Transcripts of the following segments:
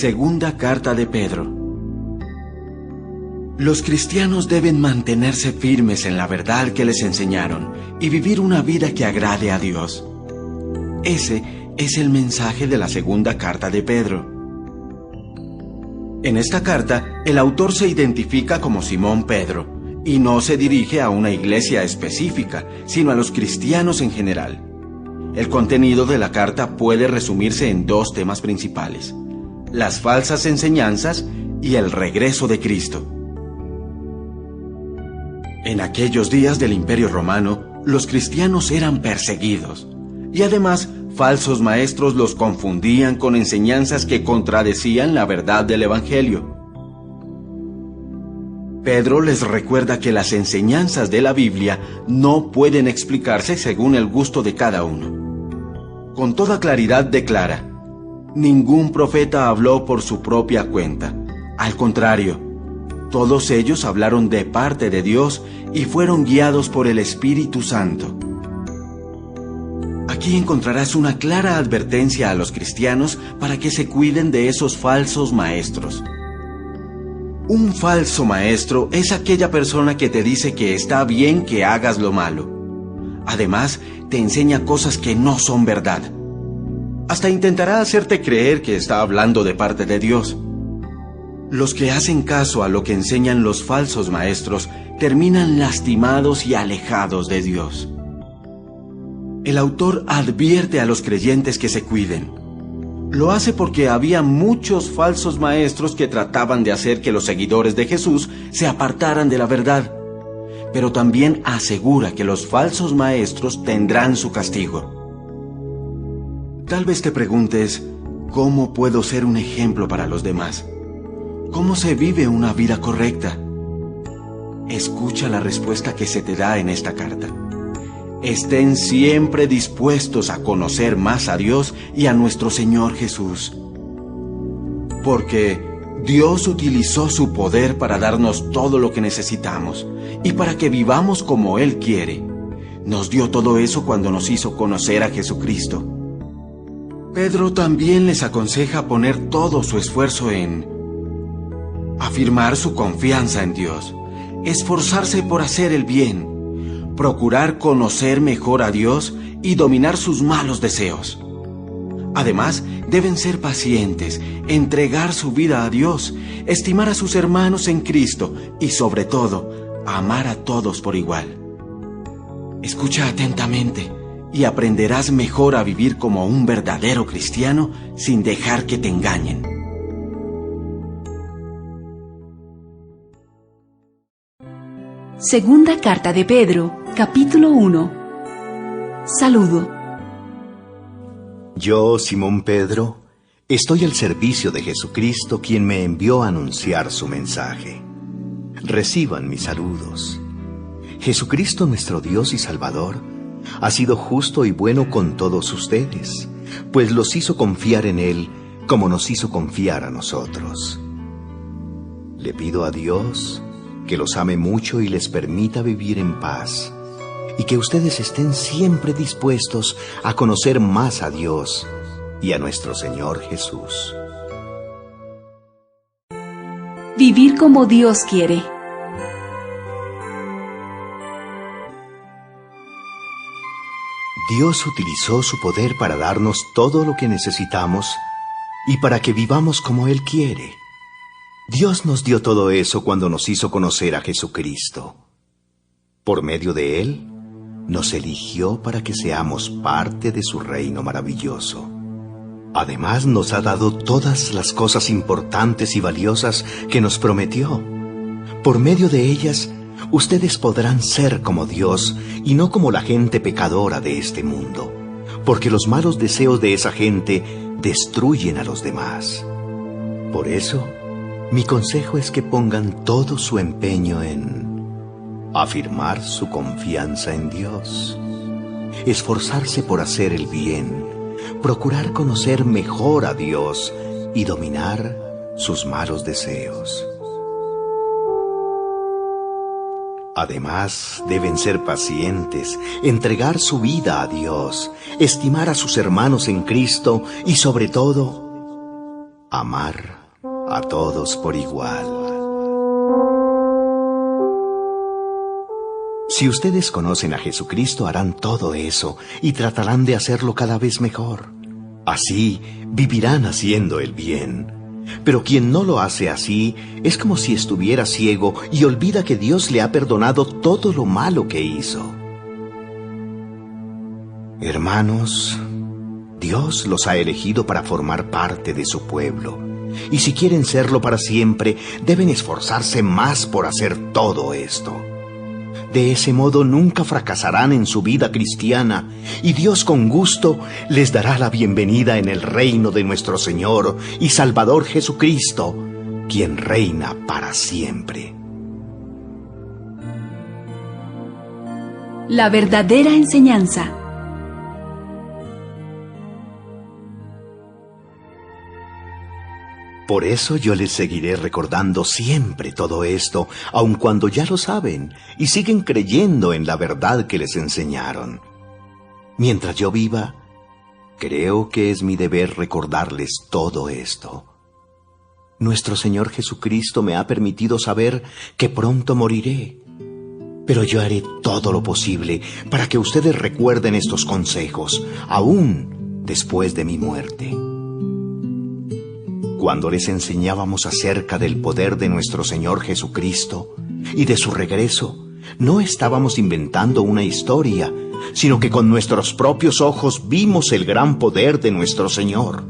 Segunda carta de Pedro. Los cristianos deben mantenerse firmes en la verdad que les enseñaron y vivir una vida que agrade a Dios. Ese es el mensaje de la segunda carta de Pedro. En esta carta, el autor se identifica como Simón Pedro y no se dirige a una iglesia específica, sino a los cristianos en general. El contenido de la carta puede resumirse en dos temas principales: las falsas enseñanzas y el regreso de Cristo. En aquellos días del Imperio Romano, los cristianos eran perseguidos, y además falsos maestros los confundían con enseñanzas que contradecían la verdad del Evangelio. Pedro les recuerda que las enseñanzas de la Biblia no pueden explicarse según el gusto de cada uno. Con toda claridad declara: ningún profeta habló por su propia cuenta. Al contrario, todos ellos hablaron de parte de Dios y fueron guiados por el Espíritu Santo. Aquí encontrarás una clara advertencia a los cristianos para que se cuiden de esos falsos maestros. Un falso maestro es aquella persona que te dice que está bien que hagas lo malo. Además, te enseña cosas que no son verdad. Hasta intentará hacerte creer que está hablando de parte de Dios. Los que hacen caso a lo que enseñan los falsos maestros terminan lastimados y alejados de Dios. El autor advierte a los creyentes que se cuiden. Lo hace porque había muchos falsos maestros que trataban de hacer que los seguidores de Jesús se apartaran de la verdad. Pero también asegura que los falsos maestros tendrán su castigo. Tal vez te preguntes, ¿cómo puedo ser un ejemplo para los demás? ¿Cómo se vive una vida correcta? Escucha la respuesta que se te da en esta carta. Estén siempre dispuestos a conocer más a Dios y a nuestro Señor Jesús. Porque Dios utilizó su poder para darnos todo lo que necesitamos y para que vivamos como Él quiere. Nos dio todo eso cuando nos hizo conocer a Jesucristo. Pedro también les aconseja poner todo su esfuerzo en afirmar su confianza en Dios, esforzarse por hacer el bien, procurar conocer mejor a Dios y dominar sus malos deseos. Además, deben ser pacientes, entregar su vida a Dios, estimar a sus hermanos en Cristo y, sobre todo, amar a todos por igual. Escucha atentamente y aprenderás mejor a vivir como un verdadero cristiano sin dejar que te engañen. Segunda carta de Pedro, capítulo 1. Saludo. Yo, Simón Pedro, estoy al servicio de Jesucristo, quien me envió a anunciar su mensaje. Reciban mis saludos. Jesucristo, nuestro Dios y Salvador, ha sido justo y bueno con todos ustedes, pues los hizo confiar en Él como nos hizo confiar a nosotros. Le pido a Dios que los ame mucho y les permita vivir en paz, y que ustedes estén siempre dispuestos a conocer más a Dios y a nuestro Señor Jesús. Vivir como Dios quiere. Dios utilizó su poder para darnos todo lo que necesitamos y para que vivamos como Él quiere. Dios nos dio todo eso cuando nos hizo conocer a Jesucristo. Por medio de Él, nos eligió para que seamos parte de su reino maravilloso. Además, nos ha dado todas las cosas importantes y valiosas que nos prometió. Por medio de ellas, ustedes podrán ser como Dios y no como la gente pecadora de este mundo, porque los malos deseos de esa gente destruyen a los demás. Por eso, mi consejo es que pongan todo su empeño en afirmar su confianza en Dios, esforzarse por hacer el bien, procurar conocer mejor a Dios y dominar sus malos deseos. Además, deben ser pacientes, entregar su vida a Dios, estimar a sus hermanos en Cristo y, sobre todo, amar a todos por igual. Si ustedes conocen a Jesucristo, harán todo eso y tratarán de hacerlo cada vez mejor. Así vivirán haciendo el bien. Pero quien no lo hace así es como si estuviera ciego y olvida que Dios le ha perdonado todo lo malo que hizo. Hermanos, Dios los ha elegido para formar parte de su pueblo. Y si quieren serlo para siempre, deben esforzarse más por hacer todo esto. De ese modo nunca fracasarán en su vida cristiana y Dios con gusto les dará la bienvenida en el reino de nuestro Señor y Salvador Jesucristo, quien reina para siempre. La verdadera enseñanza. Por eso yo les seguiré recordando siempre todo esto, aun cuando ya lo saben y siguen creyendo en la verdad que les enseñaron. Mientras yo viva, creo que es mi deber recordarles todo esto. Nuestro Señor Jesucristo me ha permitido saber que pronto moriré, pero yo haré todo lo posible para que ustedes recuerden estos consejos, aún después de mi muerte. Cuando les enseñábamos acerca del poder de nuestro Señor Jesucristo y de su regreso, no estábamos inventando una historia, sino que con nuestros propios ojos vimos el gran poder de nuestro Señor.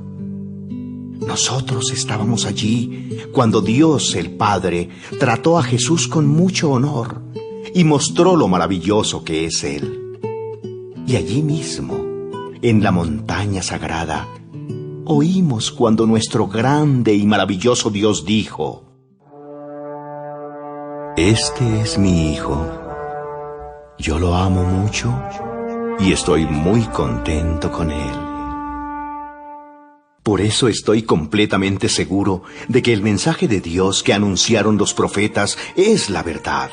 Nosotros estábamos allí cuando Dios, el Padre, trató a Jesús con mucho honor y mostró lo maravilloso que es Él. Y allí mismo, en la montaña sagrada, oímos cuando nuestro grande y maravilloso Dios dijo: Este es mi Hijo. Yo lo amo mucho y estoy muy contento con Él. Por eso estoy completamente seguro de que el mensaje de Dios que anunciaron los profetas es la verdad.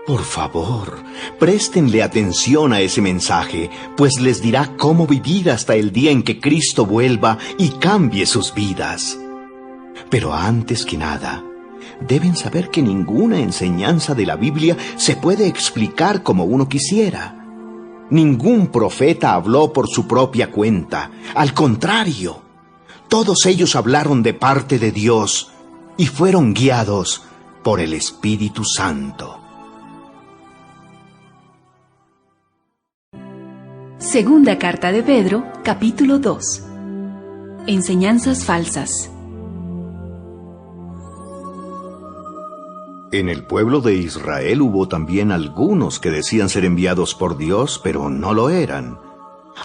Por favor, préstenle atención a ese mensaje, pues les dirá cómo vivir hasta el día en que Cristo vuelva y cambie sus vidas. Pero antes que nada, deben saber que ninguna enseñanza de la Biblia se puede explicar como uno quisiera. Ningún profeta habló por su propia cuenta. Al contrario, todos ellos hablaron de parte de Dios y fueron guiados por el Espíritu Santo. Segunda carta de Pedro, capítulo 2. Enseñanzas falsas. En el pueblo de Israel hubo también algunos que decían ser enviados por Dios, pero no lo eran.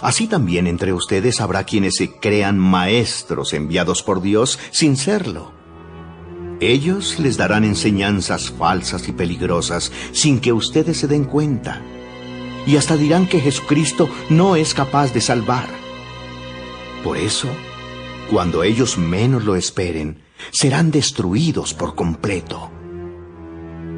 Así también entre ustedes habrá quienes se crean maestros enviados por Dios sin serlo. Ellos les darán enseñanzas falsas y peligrosas sin que ustedes se den cuenta. Y hasta dirán que Jesucristo no es capaz de salvar. Por eso, cuando ellos menos lo esperen, serán destruidos por completo.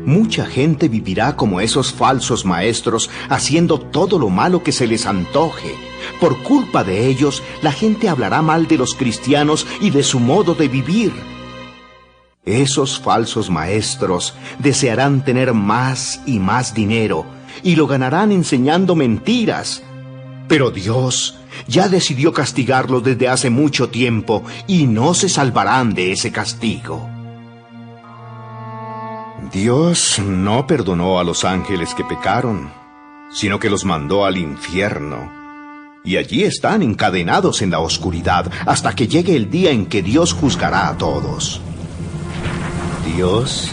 Mucha gente vivirá como esos falsos maestros, haciendo todo lo malo que se les antoje. Por culpa de ellos, la gente hablará mal de los cristianos y de su modo de vivir. Esos falsos maestros desearán tener más y más dinero, y lo ganarán enseñando mentiras. Pero Dios ya decidió castigarlos desde hace mucho tiempo y no se salvarán de ese castigo. Dios no perdonó a los ángeles que pecaron, sino que los mandó al infierno. Y allí están encadenados en la oscuridad hasta que llegue el día en que Dios juzgará a todos. Dios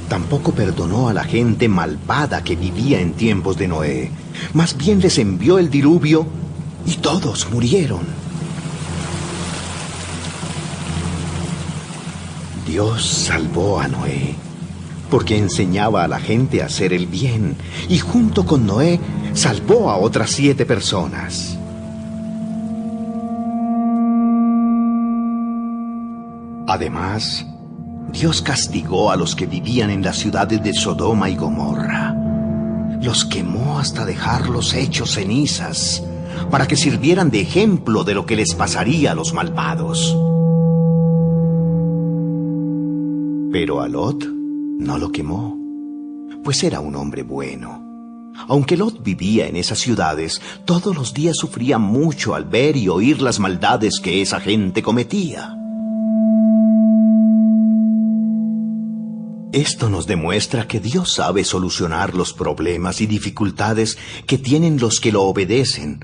tampoco perdonó a la gente malvada que vivía en tiempos de Noé. Más bien les envió el diluvio y todos murieron. Dios salvó a Noé porque enseñaba a la gente a hacer el bien y junto con Noé salvó a otras 7 personas. Además, Dios castigó a los que vivían en las ciudades de Sodoma y Gomorra. Los quemó hasta dejarlos hechos cenizas, para que sirvieran de ejemplo de lo que les pasaría a los malvados. Pero a Lot no lo quemó, pues era un hombre bueno. Aunque Lot vivía en esas ciudades, todos los días sufría mucho al ver y oír las maldades que esa gente cometía. Esto nos demuestra que Dios sabe solucionar los problemas y dificultades que tienen los que lo obedecen,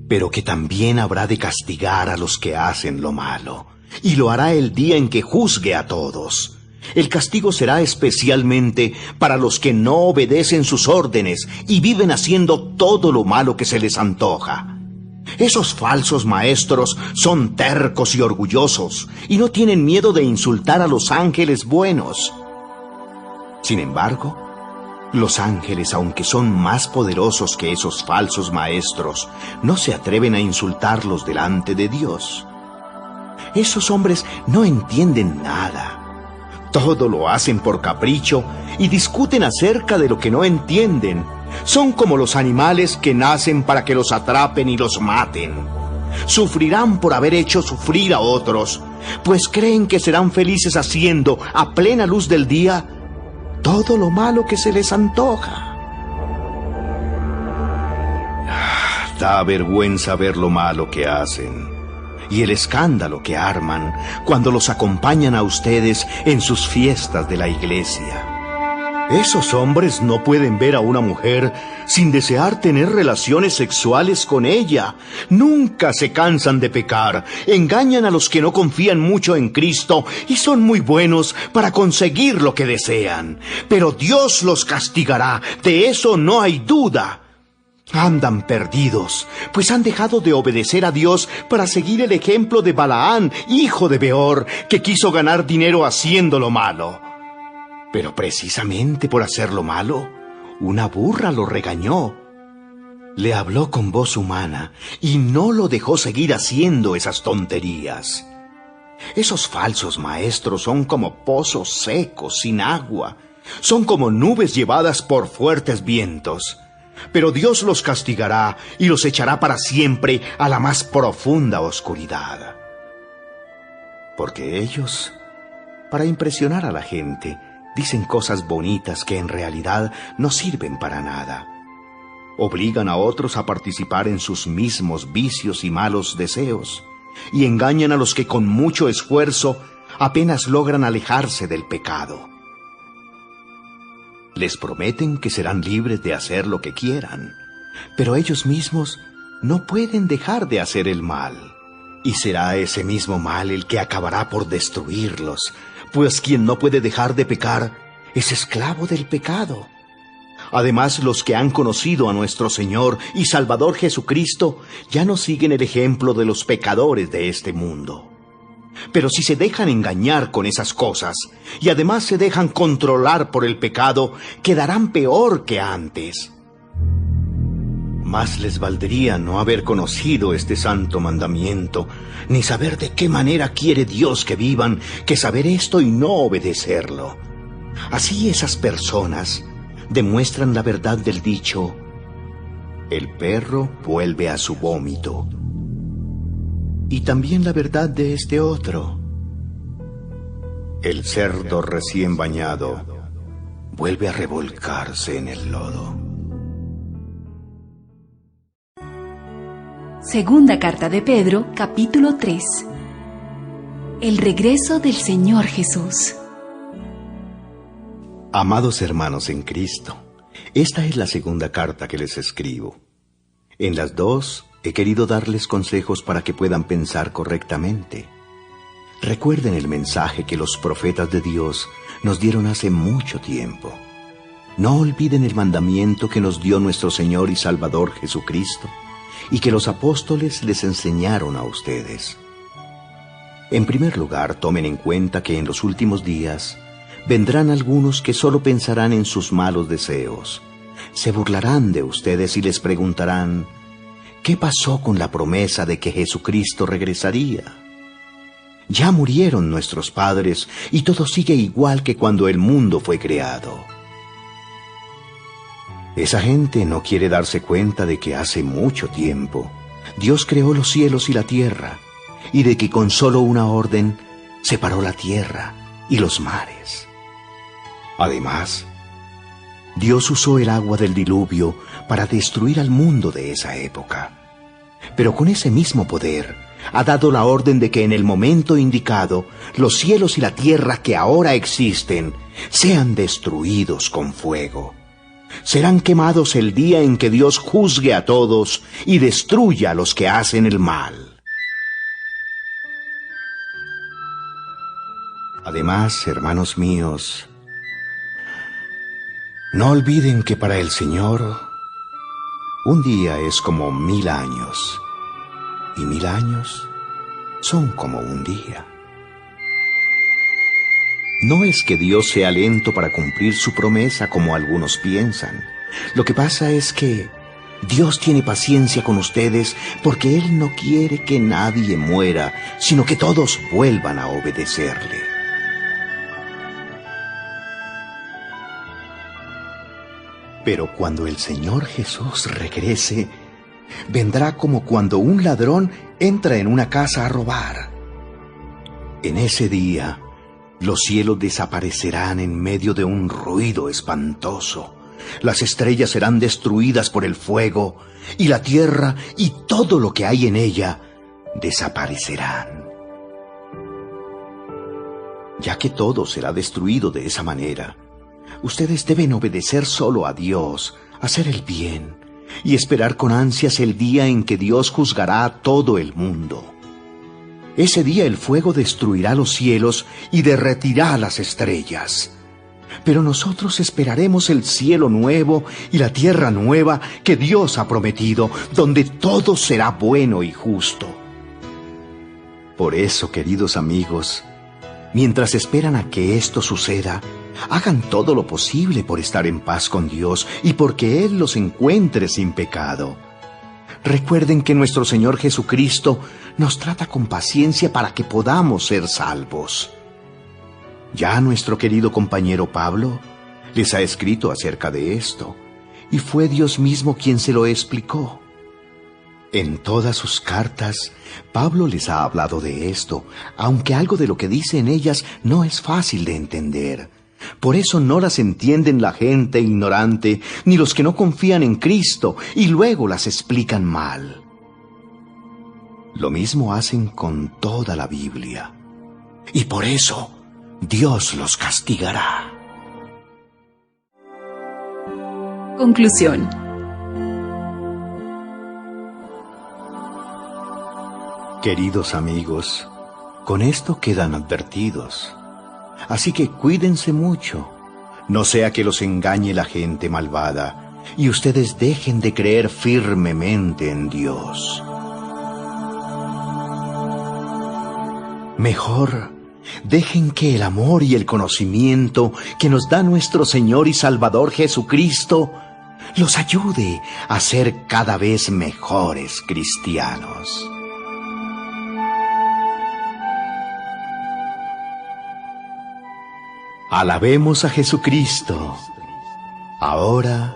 pero que también habrá de castigar a los que hacen lo malo, y lo hará el día en que juzgue a todos. El castigo será especialmente para los que no obedecen sus órdenes y viven haciendo todo lo malo que se les antoja. Esos falsos maestros son tercos y orgullosos y no tienen miedo de insultar a los ángeles buenos. Sin embargo, los ángeles, aunque son más poderosos que esos falsos maestros, no se atreven a insultarlos delante de Dios. Esos hombres no entienden nada. Todo lo hacen por capricho y discuten acerca de lo que no entienden. Son como los animales que nacen para que los atrapen y los maten. Sufrirán por haber hecho sufrir a otros, pues creen que serán felices haciendo, a plena luz del día, todo lo malo que se les antoja. Da vergüenza ver lo malo que hacen y el escándalo que arman cuando los acompañan a ustedes en sus fiestas de la iglesia. Esos hombres no pueden ver a una mujer sin desear tener relaciones sexuales con ella. Nunca se cansan de pecar, engañan a los que no confían mucho en Cristo y son muy buenos para conseguir lo que desean. Pero Dios los castigará, de eso no hay duda. Andan perdidos, pues han dejado de obedecer a Dios para seguir el ejemplo de Balaán, hijo de Beor, que quiso ganar dinero haciendo lo malo. Pero precisamente por hacer lo malo, una burra lo regañó. Le habló con voz humana y no lo dejó seguir haciendo esas tonterías. Esos falsos maestros son como pozos secos sin agua, son como nubes llevadas por fuertes vientos. Pero Dios los castigará y los echará para siempre a la más profunda oscuridad. Porque ellos, para impresionar a la gente, dicen cosas bonitas que en realidad no sirven para nada. Obligan a otros a participar en sus mismos vicios y malos deseos, y engañan a los que con mucho esfuerzo apenas logran alejarse del pecado. Les prometen que serán libres de hacer lo que quieran, pero ellos mismos no pueden dejar de hacer el mal. Y será ese mismo mal el que acabará por destruirlos, pues quien no puede dejar de pecar es esclavo del pecado. Además, los que han conocido a nuestro Señor y Salvador Jesucristo ya no siguen el ejemplo de los pecadores de este mundo. Pero si se dejan engañar con esas cosas y además se dejan controlar por el pecado, quedarán peor que antes. Más les valdría no haber conocido este santo mandamiento, ni saber de qué manera quiere Dios que vivan, que saber esto y no obedecerlo. Así esas personas demuestran la verdad del dicho: el perro vuelve a su vómito. Y también la verdad de este otro: el cerdo recién bañado vuelve a revolcarse en el lodo. Segunda carta de Pedro, capítulo 3. El regreso del Señor Jesús. Amados hermanos en Cristo, esta es la segunda carta que les escribo. En las dos he querido darles consejos para que puedan pensar correctamente. Recuerden el mensaje que los profetas de Dios nos dieron hace mucho tiempo. No olviden el mandamiento que nos dio nuestro Señor y Salvador Jesucristo y que los apóstoles les enseñaron a ustedes. En primer lugar, tomen en cuenta que en los últimos días vendrán algunos que solo pensarán en sus malos deseos. Se burlarán de ustedes y les preguntarán: ¿qué pasó con la promesa de que Jesucristo regresaría? Ya murieron nuestros padres y todo sigue igual que cuando el mundo fue creado. Esa gente no quiere darse cuenta de que hace mucho tiempo Dios creó los cielos y la tierra, y de que con solo una orden separó la tierra y los mares. Además, Dios usó el agua del diluvio para destruir al mundo de esa época. Pero con ese mismo poder, ha dado la orden de que en el momento indicado, los cielos y la tierra que ahora existen sean destruidos con fuego. Serán quemados el día en que Dios juzgue a todos y destruya a los que hacen el mal. Además, hermanos míos, no olviden que para el Señor un día es como 1000 años, y 1000 años son como un día. No es que Dios sea lento para cumplir su promesa como algunos piensan. Lo que pasa es que Dios tiene paciencia con ustedes porque Él no quiere que nadie muera, sino que todos vuelvan a obedecerle. Pero cuando el Señor Jesús regrese, vendrá como cuando un ladrón entra en una casa a robar. En ese día, los cielos desaparecerán en medio de un ruido espantoso. Las estrellas serán destruidas por el fuego, y la tierra y todo lo que hay en ella desaparecerán. Ya que todo será destruido de esa manera, ustedes deben obedecer solo a Dios, hacer el bien y esperar con ansias el día en que Dios juzgará a todo el mundo. Ese día el fuego destruirá los cielos y derretirá las estrellas. Pero nosotros esperaremos el cielo nuevo y la tierra nueva que Dios ha prometido, donde todo será bueno y justo. Por eso, queridos amigos, mientras esperan a que esto suceda, hagan todo lo posible por estar en paz con Dios y porque Él los encuentre sin pecado. Recuerden que nuestro Señor Jesucristo nos trata con paciencia para que podamos ser salvos. Ya nuestro querido compañero Pablo les ha escrito acerca de esto, y fue Dios mismo quien se lo explicó. En todas sus cartas, Pablo les ha hablado de esto, aunque algo de lo que dice en ellas no es fácil de entender. Por eso no las entienden la gente ignorante, ni los que no confían en Cristo, y luego las explican mal. Lo mismo hacen con toda la Biblia, y por eso Dios los castigará. Conclusión. Queridos amigos, con esto quedan advertidos. Así que cuídense mucho, no sea que los engañe la gente malvada y ustedes dejen de creer firmemente en Dios. Mejor, dejen que el amor y el conocimiento que nos da nuestro Señor y Salvador Jesucristo los ayude a ser cada vez mejores cristianos. Alabemos a Jesucristo, ahora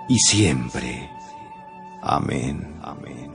y siempre. Amén. Amén.